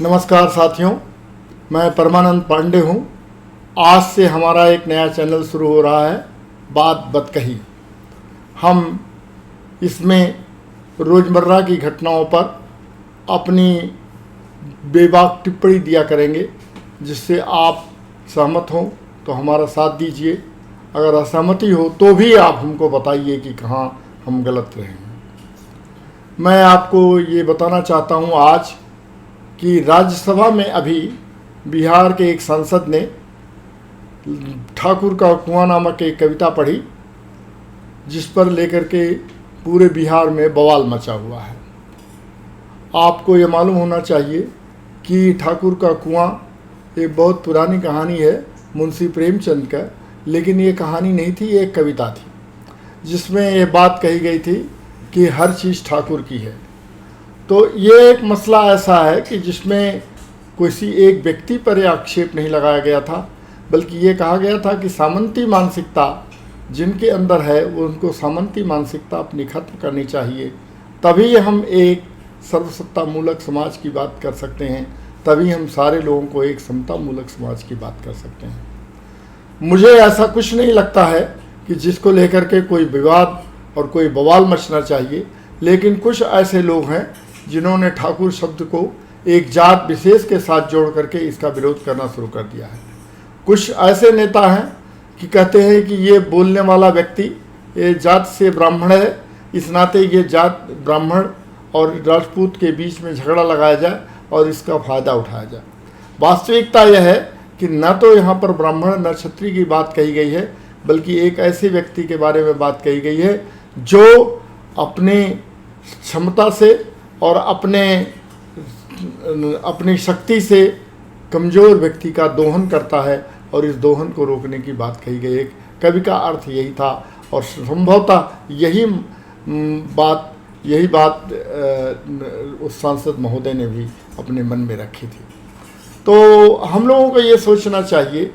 नमस्कार साथियों, मैं परमानंद पांडे हूँ। आज से हमारा एक नया चैनल शुरू हो रहा है, बात बतकही। हम इसमें रोज़मर्रा की घटनाओं पर अपनी बेबाक टिप्पणी दिया करेंगे, जिससे आप सहमत हों तो हमारा साथ दीजिए। अगर असहमति हो तो भी आप हमको बताइए कि कहाँ हम गलत रहे हैं। मैं आपको ये बताना चाहता हूँ आज कि राज्यसभा में अभी बिहार के एक सांसद ने ठाकुर का कुआं नामक एक कविता पढ़ी, जिस पर लेकर के पूरे बिहार में बवाल मचा हुआ है। आपको ये मालूम होना चाहिए कि ठाकुर का कुआं एक बहुत पुरानी कहानी है मुंशी प्रेमचंद का, लेकिन ये कहानी नहीं थी, ये एक कविता थी, जिसमें ये बात कही गई थी कि हर चीज़ ठाकुर की है। तो ये एक मसला ऐसा है कि जिसमें किसी एक व्यक्ति पर यह आक्षेप नहीं लगाया गया था, बल्कि ये कहा गया था कि सामंती मानसिकता जिनके अंदर है वो उनको सामंती मानसिकता अपनी खत्म करनी चाहिए, तभी हम एक सर्वसत्ता मूलक समाज की बात कर सकते हैं, तभी हम सारे लोगों को एक समता मूलक समाज की बात कर सकते हैं। मुझे ऐसा कुछ नहीं लगता है कि जिसको लेकर के कोई विवाद और कोई बवाल मचना चाहिए, लेकिन कुछ ऐसे लोग हैं जिन्होंने ठाकुर शब्द को एक जात विशेष के साथ जोड़ करके इसका विरोध करना शुरू कर दिया है। कुछ ऐसे नेता हैं कि कहते हैं कि ये बोलने वाला व्यक्ति ये जात से ब्राह्मण है, इस नाते ये जात ब्राह्मण और राजपूत के बीच में झगड़ा लगाया जाए और इसका फ़ायदा उठाया जाए। वास्तविकता यह है कि न तो यहाँ पर ब्राह्मण न क्षत्रिय की बात कही गई है, बल्कि एक ऐसे व्यक्ति के बारे में बात कही गई है जो अपने क्षमता से और अपनी शक्ति से कमज़ोर व्यक्ति का दोहन करता है, और इस दोहन को रोकने की बात कही गई है। कवि का अर्थ यही था, और संभवतः यही बात उस सांसद महोदय ने भी अपने मन में रखी थी। तो हम लोगों को ये सोचना चाहिए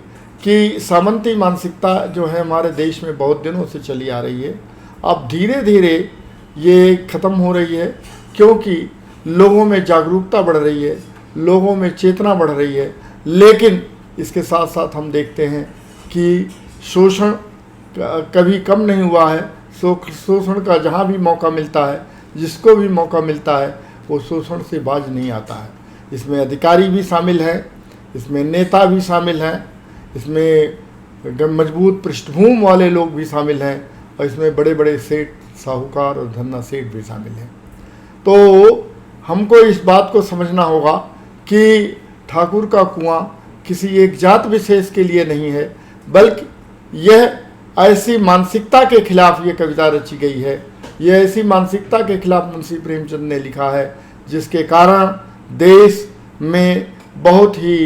कि सामंती मानसिकता जो है हमारे देश में बहुत दिनों से चली आ रही है, अब धीरे धीरे ये ख़त्म हो रही है, क्योंकि लोगों में जागरूकता बढ़ रही है, लोगों में चेतना बढ़ रही है। लेकिन इसके साथ साथ हम देखते हैं कि शोषण कभी कम नहीं हुआ है। शोषण का जहाँ भी मौका मिलता है, जिसको भी मौका मिलता है, वो शोषण से बाज नहीं आता है। इसमें अधिकारी भी शामिल हैं, इसमें नेता भी शामिल हैं, इसमें मजबूत पृष्ठभूमि वाले लोग भी शामिल हैं, और इसमें बड़े बड़े सेठ साहूकार और धन्ना सेठ भी शामिल हैं। तो हमको इस बात को समझना होगा कि ठाकुर का कुआं किसी एक जात विशेष के लिए नहीं है, बल्कि यह ऐसी मानसिकता के खिलाफ ये कविता रची गई है। यह ऐसी मानसिकता के खिलाफ मुंशी प्रेमचंद ने लिखा है, जिसके कारण देश में बहुत ही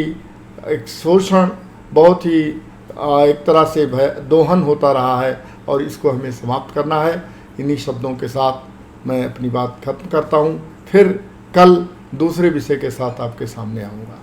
एक शोषण, बहुत ही एक तरह से दोहन होता रहा है, और इसको हमें समाप्त करना है। इन्हीं शब्दों के साथ मैं अपनी बात खत्म करता हूँ। फिर कल दूसरे विषय के साथ आपके सामने आऊँगा।